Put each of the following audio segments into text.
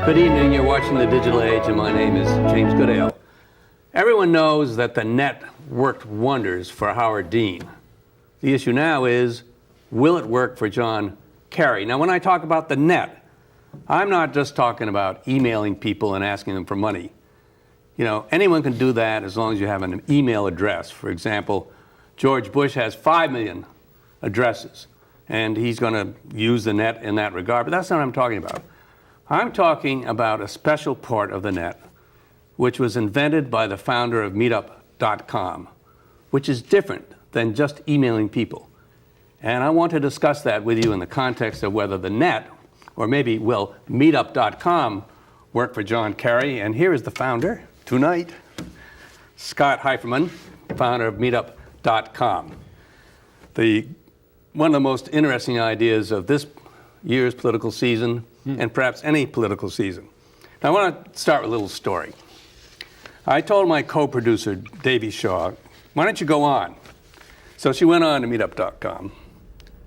Good evening, you're watching The Digital Age, and my name is James Goodale. Everyone knows that the net worked wonders for Howard Dean. The issue now is, will it work for John Kerry? Now, when I talk about the net, I'm not just talking about emailing people and asking them for money. You know, anyone can do that as long as you have an email address. For example, George Bush has 5 million addresses, and he's going to use the net in that regard, but that's not what I'm talking about. I'm talking about a special part of the net, which was invented by the founder of Meetup.com, which is different than just emailing people. And I want to discuss that with you in the context of whether the net, or maybe, will Meetup.com work for John Kerry? And here is the founder tonight, Scott Heiferman, founder of Meetup.com. One of the most interesting ideas of this year's political season, and perhaps any political season. Now, I want to start with a little story. I told my co-producer, Davy Shaw, why don't you go on? So she went on to Meetup.com.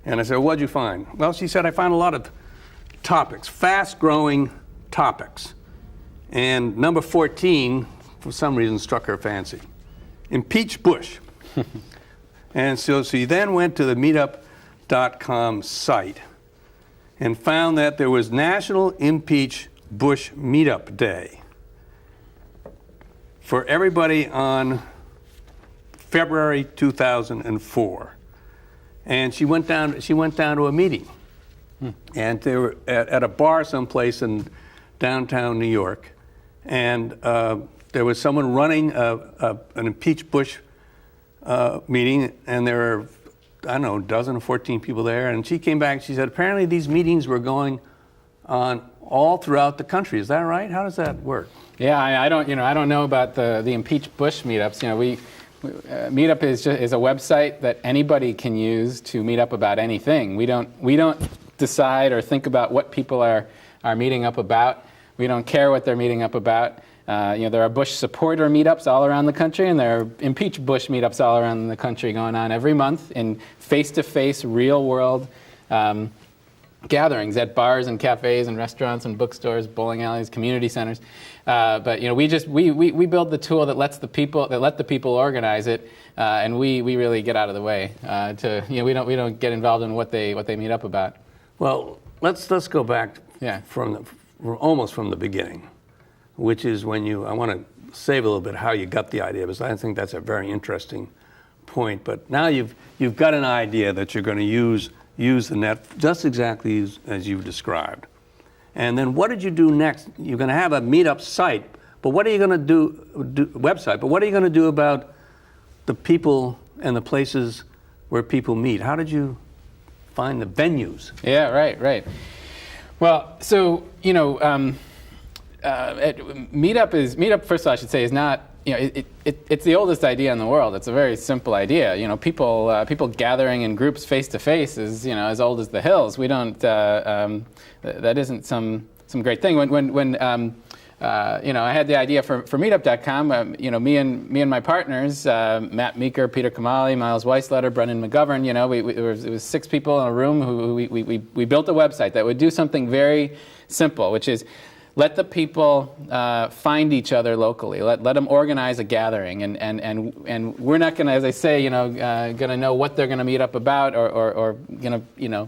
And I said, well, what'd you find? Well, she said, I found a lot of topics, fast-growing topics. And number 14, for some reason, struck her fancy. Impeach Bush. And so she then went to the Meetup.com site and found that there was National Impeach Bush Meetup Day for everybody on February 2004. And she went down to a meeting. And they were at a bar someplace in downtown New York. And there was someone running an Impeach Bush meeting, and there were, I don't know, a dozen or 14 people there. And she came back and she said, apparently these meetings were going on all throughout the country. Is that right? How does that work? Yeah, I don't know about the Impeach Bush meetups. You know, Meetup is a website that anybody can use to meet up about anything. We don't decide or think about what people are meeting up about. We don't care what they're meeting up about. There are Bush supporter meetups all around the country, and there are Impeach Bush meetups all around the country going on every month in face-to-face, real-world gatherings at bars and cafes and restaurants and bookstores, bowling alleys, community centers. But we build the tool that let the people organize it, and we really get out of the way. We don't get involved in what they meet up about. Well, let's go back almost from the beginning, which is when I want to save a little bit how you got the idea, because I think that's a very interesting point. But now you've got an idea that you're going to use the net just exactly as you've described. And then what did you do next? You're going to have a meetup site, but what are you going to do website? But what are you going to do about the people and the places where people meet? How did you find the venues? Yeah, right. Well, so Meetup. First of all, I should say, is not. It's the oldest idea in the world. It's a very simple idea. People gathering in groups face to face is as old as the hills. We don't. That isn't some great thing. When I had the idea for Meetup.com. Me and my partners, Matt Meeker, Peter Kamali, Miles Weissletter, Brendan McGovern. It was 6 people in a room who we built a website that would do something very simple, which is let the people find each other locally. Let them organize a gathering, and we're not going to, as I say, going to know what they're going to meet up about or going to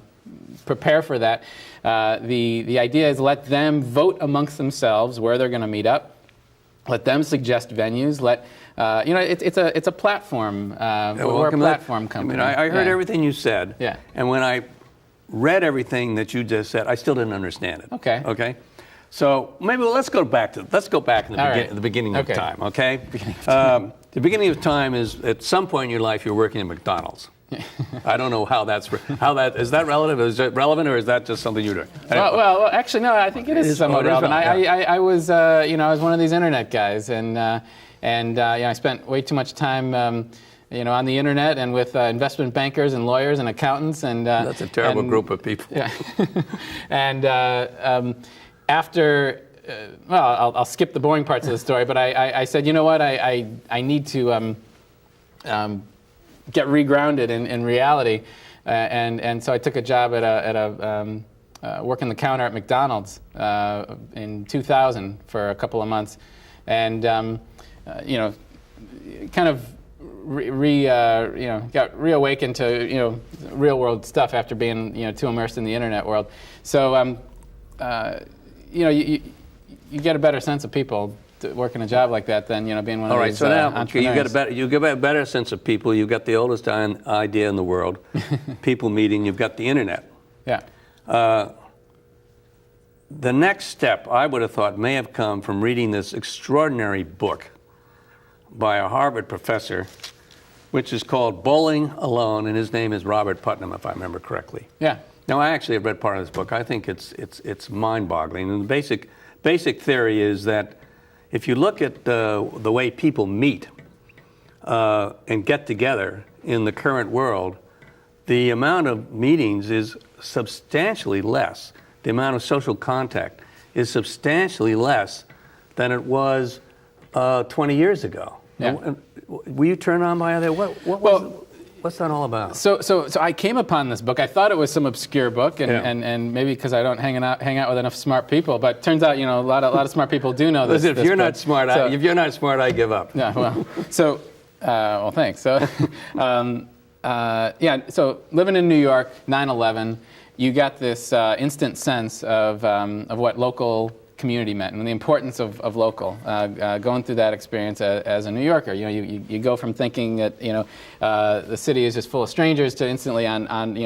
prepare for that. The idea is let them vote amongst themselves where they're going to meet up. Let them suggest venues. It's a platform. We're a platform company. I heard everything you said. Yeah. And when I read everything that you just said, I still didn't understand it. Okay. So maybe let's go back in the beginning of time, okay? The beginning of time is at some point in your life you're working at McDonald's. I don't know how that is that relative? Is it relevant, or is that just something you're doing? Well, actually, no. I think it is somewhat relevant. I was one of these internet guys, and I spent way too much time, on the internet and with investment bankers and lawyers and accountants, and that's a terrible group of people. Yeah, and after. I'll skip the boring parts of the story, but I said, you know what, I need to get regrounded in reality, and so I took a job at working the counter at McDonald's in 2000 for a couple of months, and kind of got reawakened to real world stuff after being too immersed in the internet world. So you get a better sense of people working a job like that than being one of these so now entrepreneurs. you get a better sense of people. You've got the oldest idea in the world, people meeting. You've got the internet. Yeah. The next step, I would have thought, may have come from reading this extraordinary book by a Harvard professor, which is called Bowling Alone, and his name is Robert Putnam, if I remember correctly. Yeah. Now, I actually have read part of this book. I think it's mind-boggling. And the basic theory is that if you look at the way people meet and get together in the current world, the amount of meetings is substantially less. The amount of social contact is substantially less than it was 20 years ago. Yeah. Were you turned on by that? What's that all about? So I came upon this book. I thought it was some obscure book, and maybe because I don't hang out with enough smart people. But turns out, a lot of smart people do know this. Listen, if you're not smart, if you're not smart, I give up. Yeah. Well. Well, thanks. So, So living in New York, 9/11, you got this instant sense of what local community meant and the importance of local. Going through that experience as a New Yorker, you go from thinking that the city is just full of strangers to instantly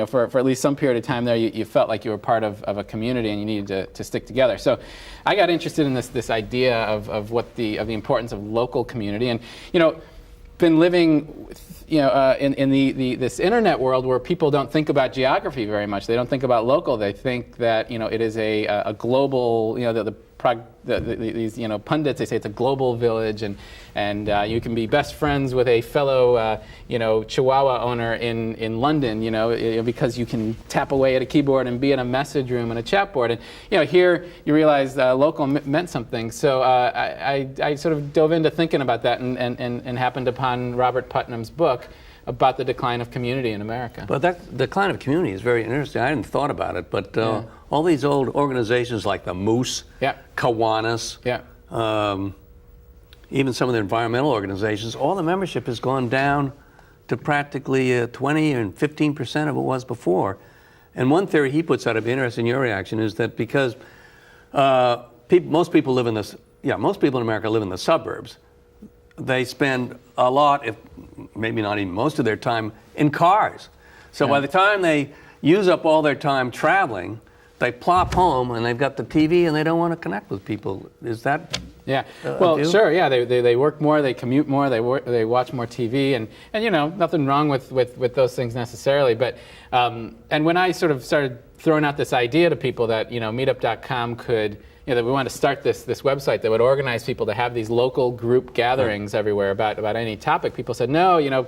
for at least some period of time there you felt like you were part of a community and you needed to stick together. So I got interested in this idea of the importance of local community, and been living in this internet world where people don't think about geography very much. They don't think about local. They think that it is a global. These pundits, they say it's a global village, and you can be best friends with a fellow Chihuahua owner in London, because you can tap away at a keyboard and be in a message room and a chat board. And here you realize local meant something. So I sort of dove into thinking about that and happened upon Robert Putnam's book about the decline of community in America. But that decline of community is very interesting. I hadn't thought about it, but all these old organizations like the Moose, Kiwanis, even some of the environmental organizations, all the membership has gone down to practically 20 and 15% of what it was before. And one theory he puts out, I'd be interested in your reaction, is that because most people in America live in the suburbs, they spend a lot, if maybe not even most of their time, in cars. So by the time they use up all their time traveling, they plop home and they've got the TV and they don't want to connect with people. Is that? Yeah. Well, sure. Yeah. They work more. They commute more. They watch more TV, and nothing wrong with those things necessarily. But and when I sort of started throwing out this idea to people that Meetup.com could. That we want to start this website that would organize people to have these local group gatherings everywhere about any topic. People said, no,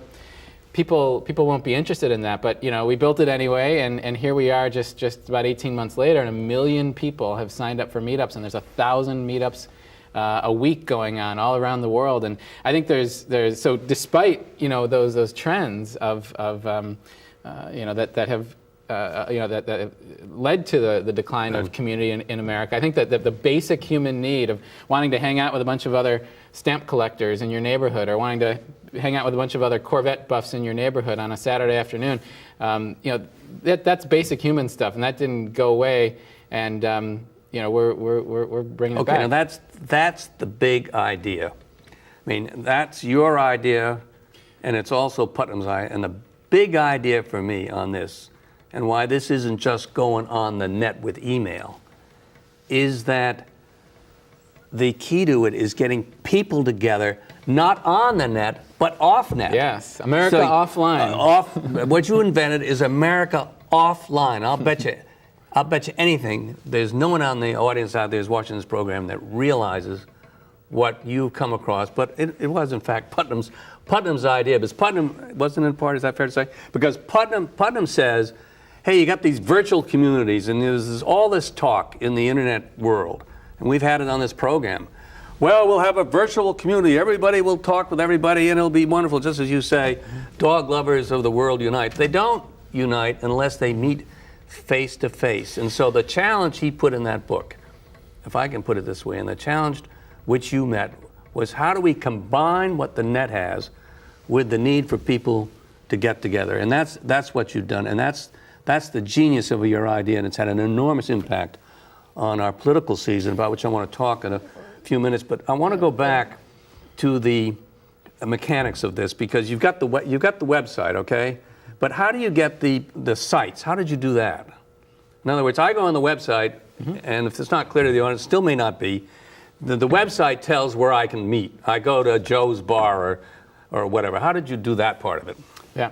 people won't be interested in that. But we built it anyway, and here we are just about 18 months later, and 1 million people have signed up for meetups, and there's 1,000 meetups a week going on all around the world. And I think there's so despite those trends of that have. That led to the decline of community in America. I think that the basic human need of wanting to hang out with a bunch of other stamp collectors in your neighborhood, or wanting to hang out with a bunch of other Corvette buffs in your neighborhood on a Saturday afternoon, that's basic human stuff, and that didn't go away. And we're bringing it back. Okay, now that's the big idea. I mean, that's your idea, and it's also Putnam's idea. And the big idea for me on this, and why this isn't just going on the net with email, is that the key to it is getting people together, not on the net, but off net. Yes, America offline. What you invented is America offline. I'll bet you anything, there's no one on the audience out there who's watching this program that realizes what you've come across, but it was in fact Putnam's idea. Because Putnam wasn't in part, is that fair to say? Because Putnam says, hey, you got these virtual communities, and there's all this talk in the internet world, and we've had it on this program. Well, we'll have a virtual community. Everybody will talk with everybody, and it'll be wonderful. Just as you say, dog lovers of the world unite. They don't unite unless they meet face to face. And so the challenge he put in that book, if I can put it this way, and the challenge which you met was how do we combine what the net has with the need for people to get together? And that's what you've done. And that's the genius of your idea, and it's had an enormous impact on our political season, about which I want to talk in a few minutes. But I want to go back to the mechanics of this, because you've got the website, okay? But how do you get the sites? How did you do that? In other words, I go on the website, and if it's not clear to the audience, it still may not be, the website tells where I can meet. I go to Joe's Bar or whatever. How did you do that part of it? Yeah.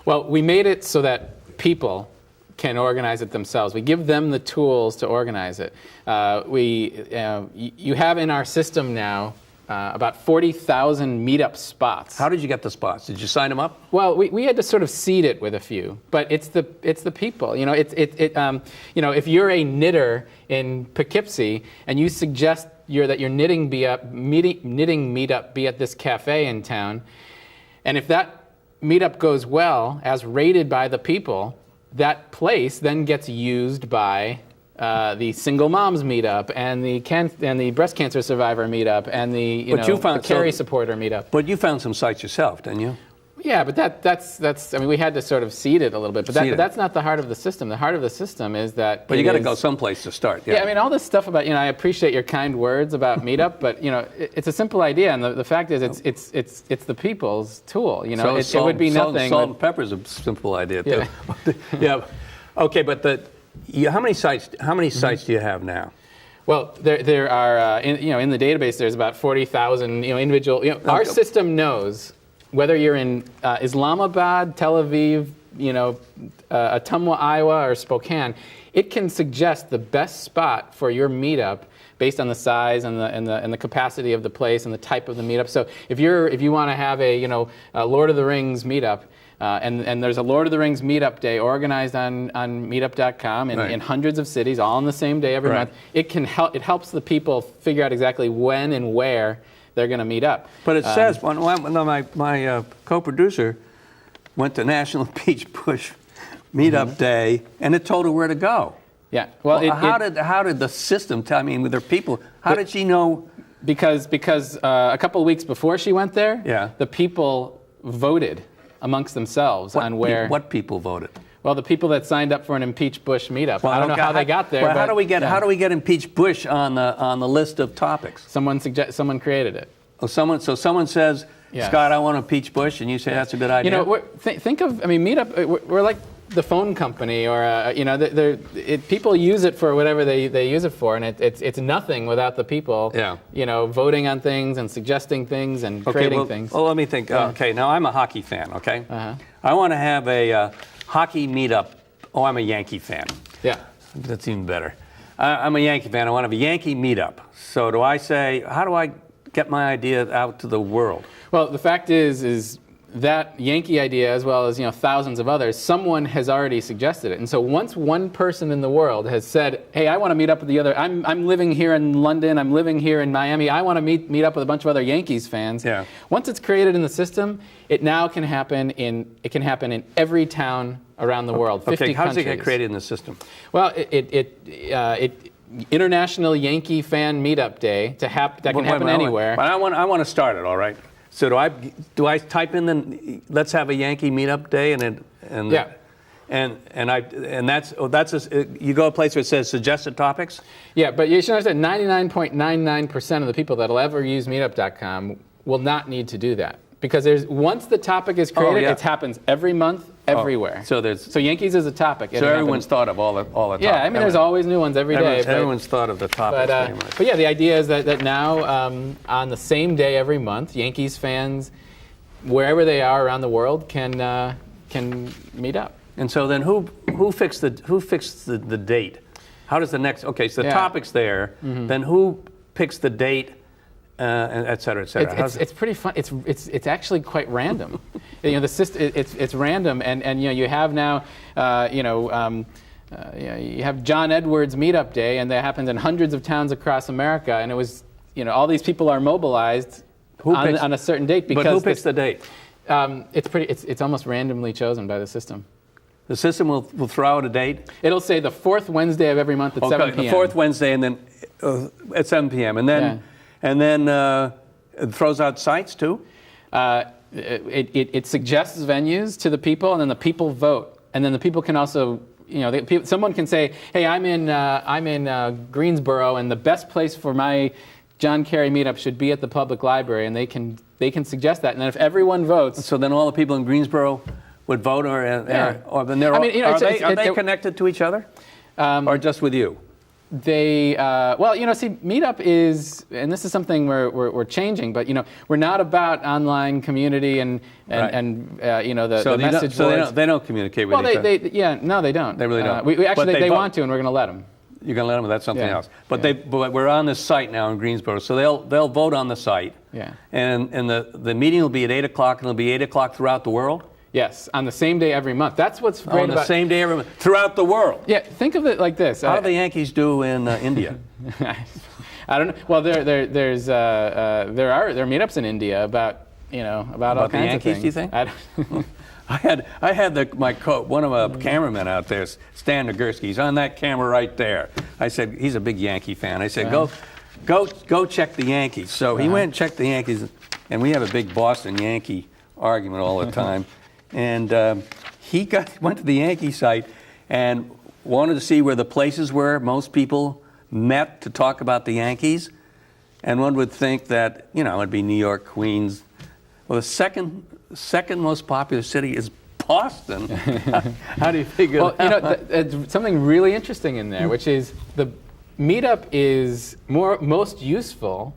Well, we made it so that people can organize it themselves. We give them the tools to organize it. You have in our system now about 40,000 meetup spots. How did you get the spots? Did you sign them up? Well, we had to sort of seed it with a few, but it's the people. If you're a knitter in Poughkeepsie and you suggest that your knitting meetup be at this cafe in town, and if that meetup goes well, as rated by the people, that place then gets used by the single moms meetup and the breast cancer survivor meetup and the Kerry supporter meetup. But you found some sites yourself, didn't you? Yeah, but that's. I mean, we had to sort of seed it a little bit, but that's not the heart of the system. The heart of the system is that. But you got to go someplace to start. Yeah, I mean, all this stuff about I appreciate your kind words about Meetup, but it's a simple idea, and the fact is, it's the people's tool. It would be nothing. Salt and pepper is a simple idea too. Yeah. Yeah. Okay, but how many sites do you have now? Well, there are in the database there's about 40,000 individual. Our system knows whether you're in Islamabad, Tel Aviv, Ottumwa, Iowa, or Spokane. It can suggest the best spot for your meetup based on the size and the capacity of the place and the type of the meetup. So if you want to have a Lord of the Rings meetup. And there's a Lord of the Rings meetup day organized on meetup.com in hundreds of cities, all on the same day every month. It helps the people figure out exactly when and where they're going to meet up. But it says my co-producer went to National Beach Bush Meetup Day, and it told her where to go. Yeah. Well, how did the system tell? I mean, with their people, how did she know? Because a couple of weeks before she went there, the people voted amongst themselves on where. What people voted? Well, the people that signed up for an Impeach Bush meetup. Well, I don't know how they got there. Well, how do we get Impeach Bush on the list of topics? Someone created it. Oh, someone says, Scott, I want to impeach Bush, and you say that's a good idea. Think of Meetup. We're like the phone company, or people use it for whatever they use it for, and it's nothing without the people. Voting on things and suggesting things and creating things. Well, let me think. Okay, now I'm a hockey fan. Okay, I want to have a hockey meetup. Oh, I'm a Yankee fan. Yeah, that's even better. I'm a Yankee fan. I want to have a Yankee meetup. So how do I get my idea out to the world? Well, the fact is that Yankee idea, as well as thousands of others, someone has already suggested it. And so once one person in the world has said, "Hey, I want to meet up with the other. I'm living here in London. I'm living here in Miami. I want to meet up with a bunch of other Yankees fans." Yeah. Once it's created in the system, it now can happen in every town around the world. 50 okay. How does it countries. get created in the system? Well, International Yankee Fan Meetup Day that can happen anywhere. But I want to start it. All right. So do I type in let's have a Yankee meetup day and you go a place where it says suggested topics? Yeah, but you should understand 99.99% of the people that'll ever use meetup.com will not need to do that. Because once the topic is created, it happens every month, everywhere. So Yankees is a topic. So everyone's thought of all the topics. Yeah, I mean, there's always new ones every day. Everyone's thought of the topics. But yeah, the idea is that now, on the same day every month, Yankees fans, wherever they are around the world, can meet up. And so then who fixed the date? How does the next? Okay, so the topic's there. Mm-hmm. Then who picks the date? And et cetera, et cetera. It's pretty fun. It's actually quite random. The system it's random, and you have now you have John Edwards Meetup Day, and that happens in hundreds of towns across America, and it was all these people are mobilized on a certain date because. But who picks the date? It's almost randomly chosen by the system. The system will throw out a date. It'll say the fourth Wednesday of every month at 7 p.m. The fourth Wednesday, and then at 7 p.m. And then it throws out sites too. It suggests venues to the people, and then the people vote. And then the people can also, someone can say, "Hey, I'm in Greensboro, and the best place for my John Kerry meetup should be at the public library," and they can suggest that. And then if everyone votes, so then all the people in Greensboro would vote, or then they're are they connected to each other, or just with you? They see, Meetup is, and this is something we're changing, but we're not about online community and the message boards. They don't communicate with each other. No, they don't. They really don't. We actually they want to, and we're going to let them. You're going to let them. That's something else. But we're on this site now in Greensboro, so they'll vote on the site. Yeah. And the meeting will be at 8 o'clock, and it'll be 8 o'clock throughout the world. Yes, on the same day every month. That's what's great about... On the same day every month, throughout the world. Yeah, think of it like this. How do the Yankees do in India? I don't know. Well, there are meetups in India about all kinds the Yankees, of things. Do you think? I had one of my cameramen out there, Stan Nagurski. He's on that camera right there. I said, he's a big Yankee fan. I said, go check the Yankees. So he went and checked the Yankees, and we have a big Boston Yankee argument all the time. And he went to the Yankee site and wanted to see where the places were most people met to talk about the Yankees. And one would think that, it'd be New York, Queens. Well, the second most popular city is Boston. How do you figure that out? There's something really interesting in there, which is the meetup is most useful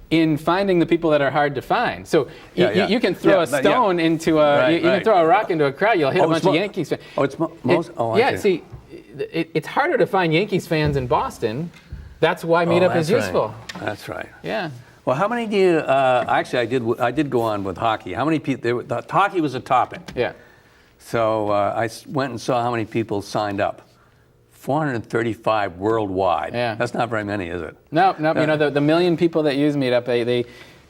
in finding the people that are hard to find. So you can throw a stone into you can throw a rock into a crowd. You'll hit a bunch of Yankees fans. Oh, it's most. See, it's harder to find Yankees fans in Boston. That's why meetup is useful. That's right. Yeah. Well, how many do you? Actually, I did go on with hockey. How many people? Hockey was a topic. Yeah. So I went and saw how many people signed up. 435 worldwide. Yeah. That's not very many, is it? No. The million people that use Meetup,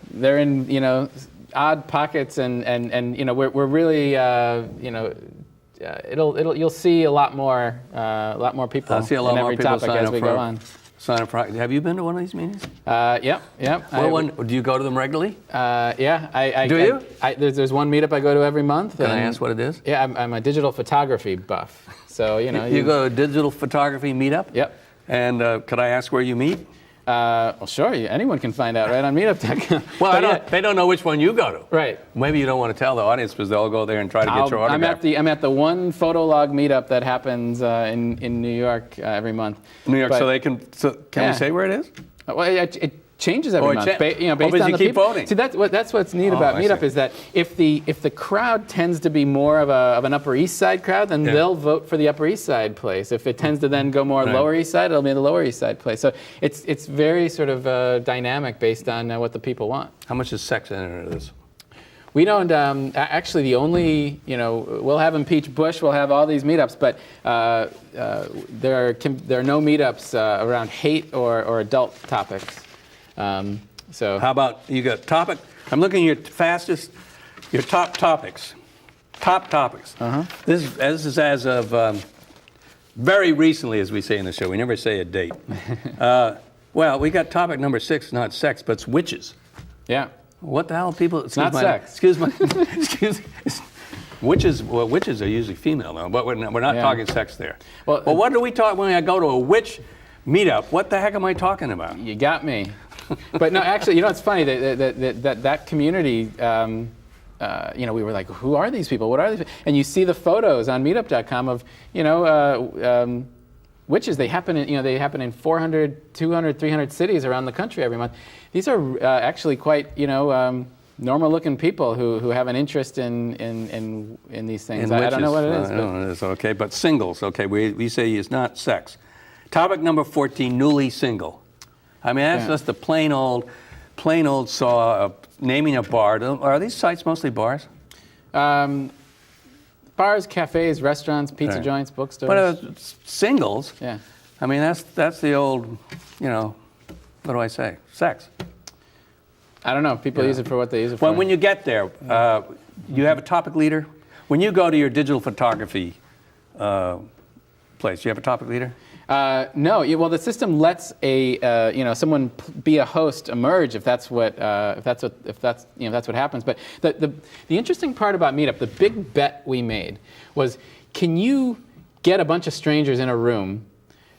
they're in odd pockets, and we're really you'll see a lot more people. I'll see a lot in more every people topic as we go on. Sign up for. Have you been to one of these meetings? Yep. Do you go to them regularly? Yeah. Do you? There's one meetup I go to every month. Can I ask what it is? Yeah, I'm a digital photography buff. So you go to a digital photography meetup. Yep. And could I ask where you meet? Well, sure. Anyone can find out right on Meetup.com. Well, they don't know which one you go to. Right. Maybe you don't want to tell the audience because they'll go there and try to get your autograph. I'm at the one Photolog meetup that happens in New York every month. New York, so can we say where it is? Well, it changes every month, based on the keep people. voting. See, that's what's neat about Meetup is that if the crowd tends to be more of an Upper East Side crowd, then they'll vote for the Upper East Side place. If it tends to then go more Lower East Side, it'll be the Lower East Side place. So it's very sort of dynamic based on what the people want. How much is sex in this? We don't actually. The only we'll have Impeach Bush. We'll have all these meetups, but there are no meetups around hate or adult topics. So how about you got topic? I'm looking at your top topics. Top topics. This is as of very recently, as we say in the show. We never say a date. Well, we got topic number 6, not sex, but it's witches. Yeah. What the hell, people? It's not sex. Excuse me. Witches are usually female, though, but we're not talking sex there. Well, what do we talk when I go to a witch meetup? What the heck am I talking about? You got me. But no, actually, it's funny that community. We were like, who are these people? What are these? And you see the photos on Meetup.com of witches. They happen in 400, 200, 300 cities around the country every month. These are actually quite normal-looking people who have an interest in these things. I don't know what it is. I don't know what it is. Okay, but singles. Okay, we say it's not sex. Topic number 14: newly single. I mean, that's just the plain old naming a bar. Are these sites mostly bars? Bars, cafes, restaurants, pizza joints, bookstores. But singles. Yeah. I mean, that's the old, what do I say? Sex. I don't know. People use it for what they use it for. Well, when you get there, you have a topic leader. When you go to your digital photography place, you have a topic leader? No. Well, the system lets someone be a host emerge if that's what happens. But the interesting part about Meetup, the big bet we made was, can you get a bunch of strangers in a room?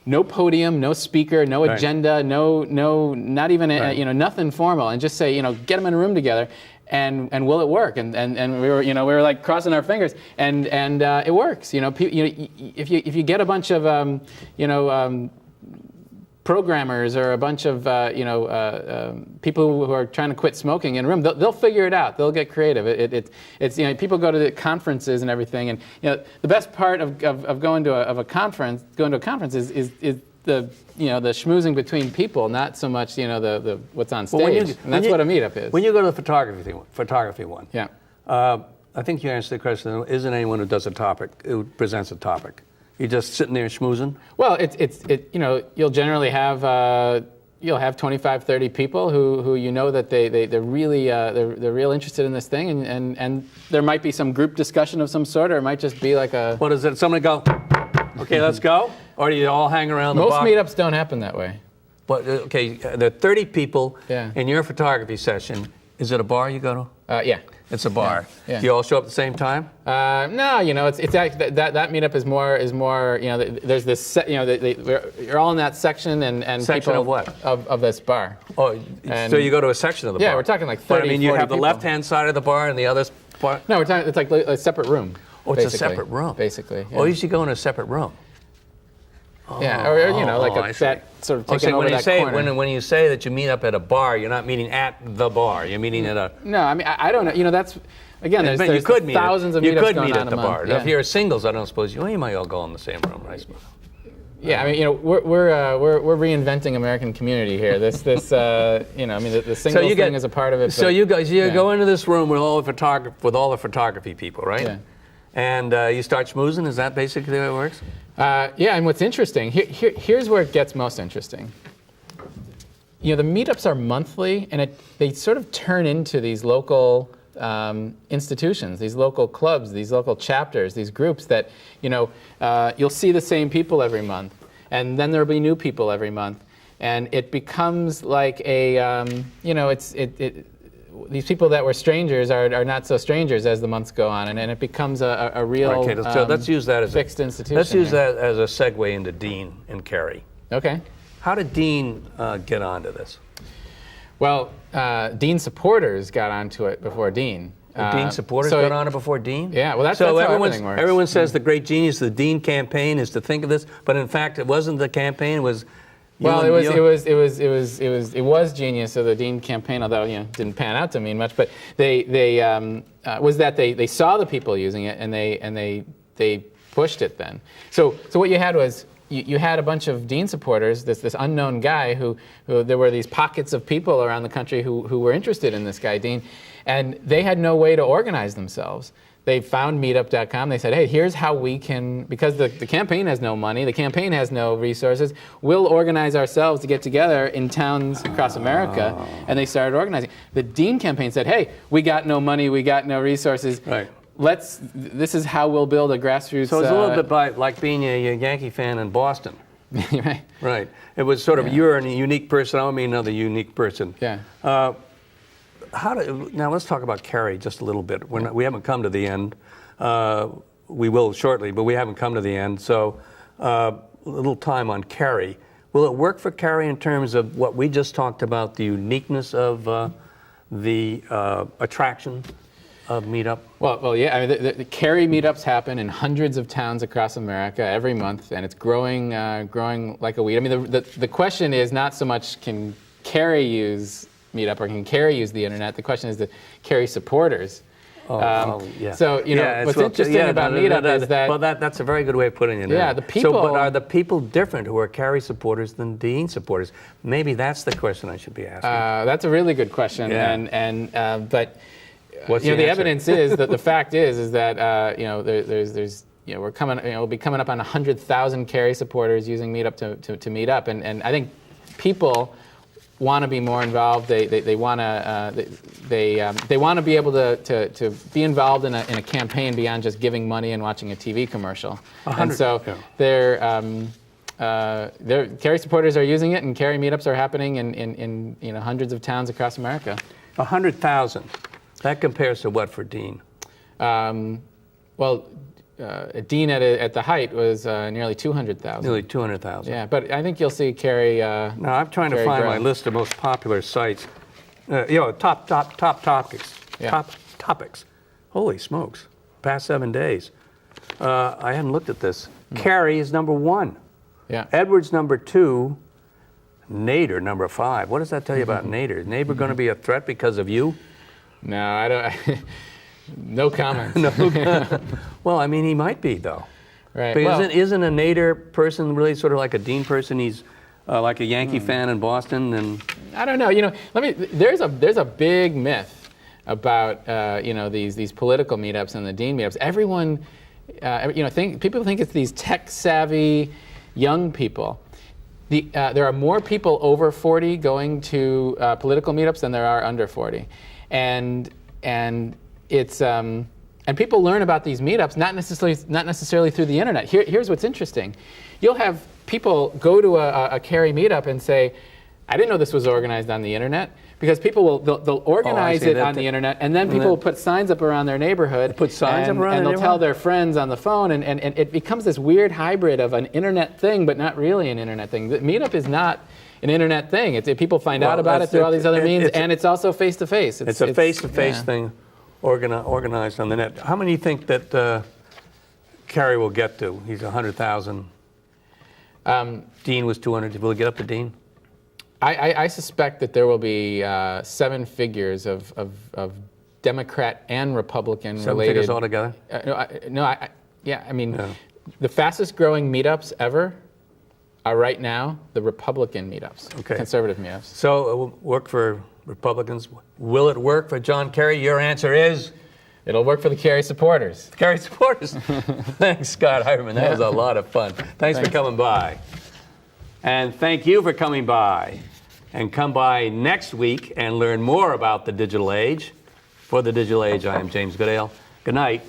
No podium, no speaker, no agenda, not even nothing formal, and just say, get them in a room together, and will it work? And we were like crossing our fingers, and it works. If you get a bunch of programmers or a bunch of people who are trying to quit smoking in a room, they'll figure it out. They'll get creative. It's people go to the conferences and everything, and the best part of going to a conference is the schmoozing between people, not so much the what's on stage. And that's what a meetup is. When you go to the photography one, yeah, I think you answered the question. Isn't anyone who does a topic who presents a topic? You're just sitting there schmoozing? Well, you'll generally have you'll have 25, 30 people who that they're really they're real interested in this thing, and there might be some group discussion of some sort, or it might just be like a. What is it? Somebody go, okay, let's go, or do you all hang around the box? Most meetups don't happen that way. But okay, there are 30 people Yeah. in your photography session. Is it a bar you go to? Yeah. It's a bar. Yeah. Do you all show up at the same time? No, it's actually, that meetup is more. There's this. You're all in that section, and Section people of what? Of this bar. Oh, so you go to a section of the bar? Yeah, we're talking like 30. But I mean, you 40 have the people. left-hand side of the bar and the other part. No, we're talking. It's like a separate room. Oh, it's basically. a separate room. Basically. Yeah. Oh, you should go in a separate room. Yeah, or like that sort of taking over that corner. When you say that you meet up at a bar, you're not meeting at the bar. You're meeting at a. No, I mean I don't know. That's again. There's thousands of meetups going on a month. You could meet at the bar. Yeah. If you're singles, I don't suppose you might all go in the same room, right? Yeah, I mean, we're reinventing American community here. The singles thing is a part of it. So you guys, go into this room with all the photography people, right? Yeah. And you start schmoozing. Is that basically the way it works? Yeah, and what's interesting, here's where it gets most interesting. The meetups are monthly, and they sort of turn into these local institutions, these local clubs, these local chapters, these groups that, you'll see the same people every month, and then there'll be new people every month, and it becomes like a, these people that were strangers are not so strangers as the months go on, and it becomes a real okay, so let's use that as fixed institution. Let's use that as a segue into Dean and Kerry. Okay. How did Dean get onto this? Well, Dean supporters got onto it before Dean. Dean supporters got on it before Dean? Yeah, well, that's how everything works. Everyone says the great genius of the Dean campaign is to think of this, but in fact, it wasn't the campaign. It was. Well, it was genius of the Dean campaign, although didn't pan out to mean much. But they saw the people using it, and they pushed it then. So what you had was you had a bunch of Dean supporters, this unknown guy who there were these pockets of people around the country who were interested in this guy Dean, and they had no way to organize themselves. They found meetup.com. They said, hey, here's how we can, because the campaign has no money, the campaign has no resources, we'll organize ourselves to get together in towns across America. And they started organizing. The Dean campaign said, hey, we got no money, we got no resources. Right. This is how we'll build a grassroots. So it's a little bit like being a Yankee fan in Boston. Right. Right. It was sort of, you're a unique person, I'll mean another unique person. Yeah. Now let's talk about Kerry just a little bit. We haven't come to the end. We will shortly, but we haven't come to the end. So a little time on Kerry. Will it work for Kerry in terms of what we just talked about, the uniqueness of the attraction of Meetup? Well, yeah. I mean, the Kerry meetups happen in hundreds of towns across America every month, and it's growing like a weed. I mean, the question is not so much can Kerry use Meetup or can Kerry use the internet. The question is the Kerry supporters. Yeah. So what's interesting about Meetup is that. Well, that's a very good way of putting it. Yeah, the people. So, but are the people different who are Kerry supporters than Dean supporters? Maybe that's the question I should be asking. That's a really good question, yeah. But what's the evidence is that the fact is that there's we'll be coming up on 100,000 Kerry supporters using Meetup to meet up, and I think people want to be more involved. They want to they want to be able to be involved in a campaign beyond just giving money and watching a TV commercial. And so their Kerry supporters are using it, and Kerry meetups are happening in hundreds of towns across America. 100,000. That compares to what for Dean? Dean at the height was nearly 200,000. Nearly 200,000. Yeah, but I think you'll see Kerry. Now I'm trying to find my list of most popular sites. Top topics. Yeah. Top topics. Holy smokes! Past 7 days. I hadn't looked at this. Kerry is number 1. Yeah. Edwards number 2. Nader number 5. What does that tell you about Nader? Is Nader going to be a threat because of you? No, I don't. No comments. Well, I mean, he might be though. Right. But Well, isn't a Nader person really sort of like a Dean person? He's like a Yankee fan in Boston, and I don't know. There's a big myth about these political meetups and the Dean meetups. Everyone, people think it's these tech-savvy young people. There are more people over 40 going to political meetups than there are under 40, and it's and people learn about these meetups not necessarily through the internet. Here's what's interesting: you'll have people go to a Kerry meetup and say, "I didn't know this was organized on the internet," because people they'll organize it on the internet, and then people will put signs up around their neighborhood. Put signs up around and their they'll tell neighborhood? their friends on the phone, and it becomes this weird hybrid of an internet thing, but not really an internet thing. The meetup is not an internet thing. People find out about it through all these other means, and it's also face to face. It's a face-to-face thing, organized on the net. How many do you think that Kerry will get to? He's 100,000. Dean was 200. Will he get up to Dean? I suspect that there will be 7 figures of Democrat and Republican 7 related. figures altogether? The fastest growing meetups ever are right now the Republican meetups, conservative meetups. So it will work for Republicans. Will it work for John Kerry? Your answer is? It'll work for the Kerry supporters. Kerry supporters. Thanks, Scott Heiferman. That was a lot of fun. Thanks for coming by. And thank you for coming by. And come by next week and learn more about the digital age. For the digital age, I am James Goodale. Good night.